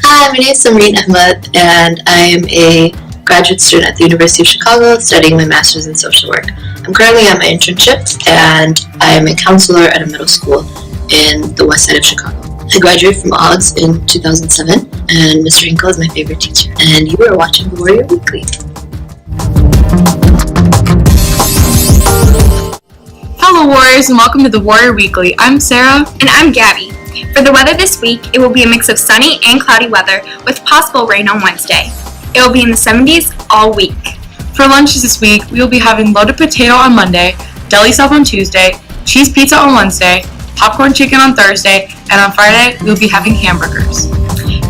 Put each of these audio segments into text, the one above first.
Hi, my name is Ravyn Ahmed, and I am a graduate student at the University of Chicago studying my master's in social work. I'm currently at my internship, and I am a counselor at a middle school in the west side of Chicago. I graduated from OGS in 2007, and Mr. Hinkle is my favorite teacher. And you are watching The Warrior Weekly. Hello Warriors, and welcome to The Warrior Weekly. I'm Sarah. And I'm Gabby. For the weather this week, it will be a mix of sunny and cloudy weather with possible rain on Wednesday. It will be in the 70s all week. For lunches this week, we will be having loaded potato on Monday, deli sub on Tuesday, cheese pizza on Wednesday, popcorn chicken on Thursday, and on Friday, we will be having hamburgers.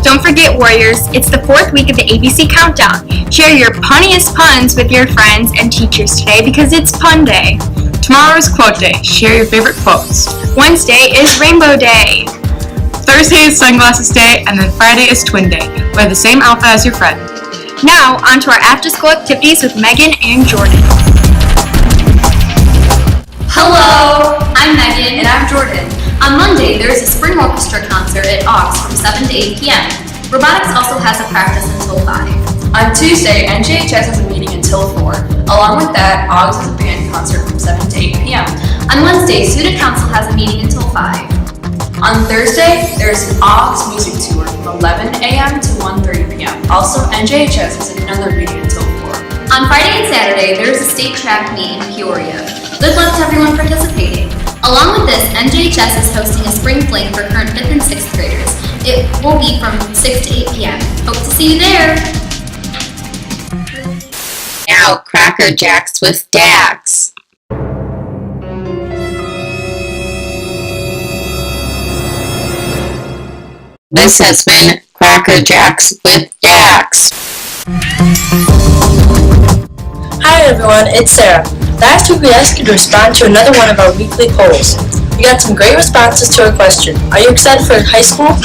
Don't forget, Warriors, it's the 4th week of the ABC Countdown. Share your punniest puns with your friends and teachers today because it's Pun Day. Tomorrow is Quote Day. Share your favorite quotes. Wednesday is Rainbow Day. Thursday is Sunglasses Day, and then Friday is Twin Day. Wear the same outfit as your friend. Now, on to our after-school activities with Megan and Jordan. Hello, I'm Megan. And I'm Jordan. On Monday, there is a spring orchestra concert at OGS from 7 to 8 p.m. Robotics also has a practice until 5. On Tuesday, NJHS has a meeting until 4. Along with that, OGS has a band concert from 7 to 8 p.m. On Wednesday, Student Council has a meeting until 5. On Thursday, there's an OGS music tour from 11 a.m. to 1:30 p.m. Also, NJHS has another meeting until 4. On Friday and Saturday, there is a state track meet in Peoria. Good luck to everyone participating. Along with this, NJHS is hosting a spring fling for current 5th and 6th graders. It will be from 6 to 8 p.m. Hope to see you there. Now, Cracker Jacks with Dax. This has been Cracker Jacks with Dax. Hi everyone, it's Sarah. Last week we asked you to respond to another one of our weekly polls. We got some great responses to our question. Are you excited for high school?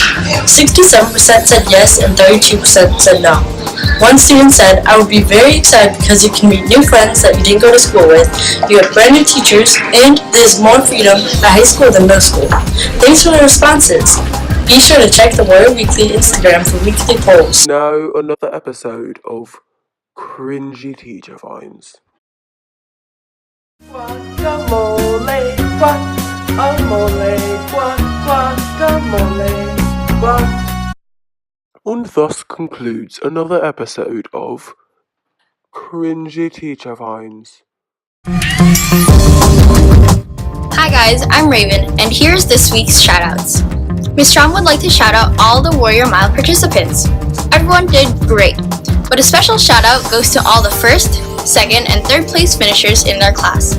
67% said yes and 32% said no. One student said, I would be very excited because you can meet new friends that you didn't go to school with, you have brand new teachers, and there's more freedom at high school than middle school. Thanks for the responses. Be sure to check the Warrior Weekly Instagram for weekly polls. Now another episode of Cringy Teacher Finds. Guacamole, guacamole, guacamole, guac. And thus concludes another episode of Cringy Teacher Finds. Hi guys, I'm Ravyn, and here's this week's shoutouts. Ms. Strong would like to shout out all the Warrior Mile participants. Everyone did great, but a special shout out goes to all the 1st, 2nd, and 3rd place finishers in their class.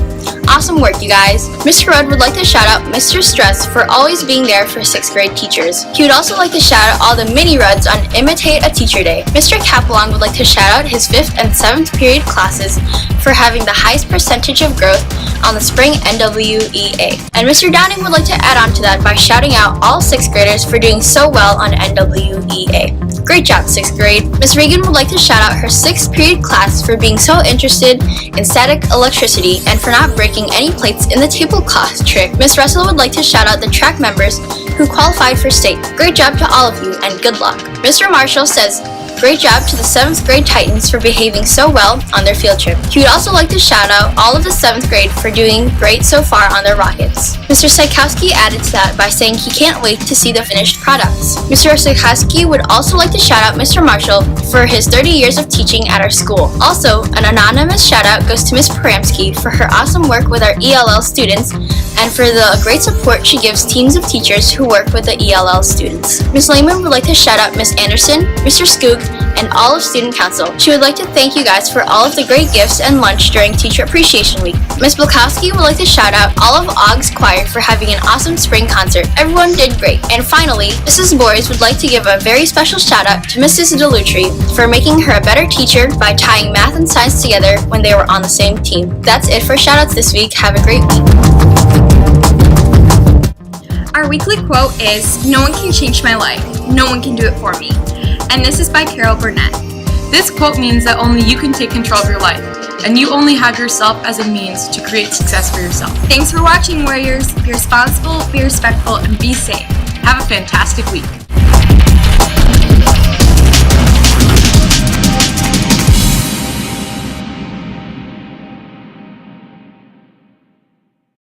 Awesome work, you guys. Mr. Rudd would like to shout out Mr. Stress for always being there for 6th grade teachers. He would also like to shout out all the mini Rudds on Imitate a Teacher Day. Mr. Capelon would like to shout out his 5th and 7th period classes for having the highest percentage of growth on the spring NWEA. And Mr. Downing would like to add on to that by shouting out all 6th graders for doing so well on NWEA. Great job, 6th grade. Ms. Regan would like to shout out her 6th period class for being so interested in static electricity and for not breaking any plates in the tablecloth trick. Ms. Russell would like to shout out the track members who qualified for state. Great job to all of you and good luck. Mr. Marshall says, great job to the 7th grade Titans for behaving so well on their field trip. He would also like to shout out all of the 7th grade for doing great so far on their rockets. Mr. Sikowski added to that by saying he can't wait to see the finished products. Mr. Sikowski would also like to shout out Mr. Marshall for his 30 years of teaching at our school. Also, an anonymous shout out goes to Ms. Paramsky for her awesome work with our ELL students and for the great support she gives teams of teachers who work with the ELL students. Ms. Lehman would like to shout out Ms. Anderson, Mr. Skoog, and all of Student Council. She would like to thank you guys for all of the great gifts and lunch during Teacher Appreciation Week. Ms. Bulkowski would like to shout out all of OGS Choir for having an awesome spring concert. Everyone did great. And finally, Mrs. Boris would like to give a very special shout out to Mrs. Delutri for making her a better teacher by tying math and science together when they were on the same team. That's it for shout outs this week. Have a great week. Our weekly quote is, no one can change my life. No one can do it for me. And this is by Carol Burnett. This quote means that only you can take control of your life, and you only have yourself as a means to create success for yourself. Thanks for watching, Warriors. Be responsible, be respectful, and be safe. Have a fantastic week.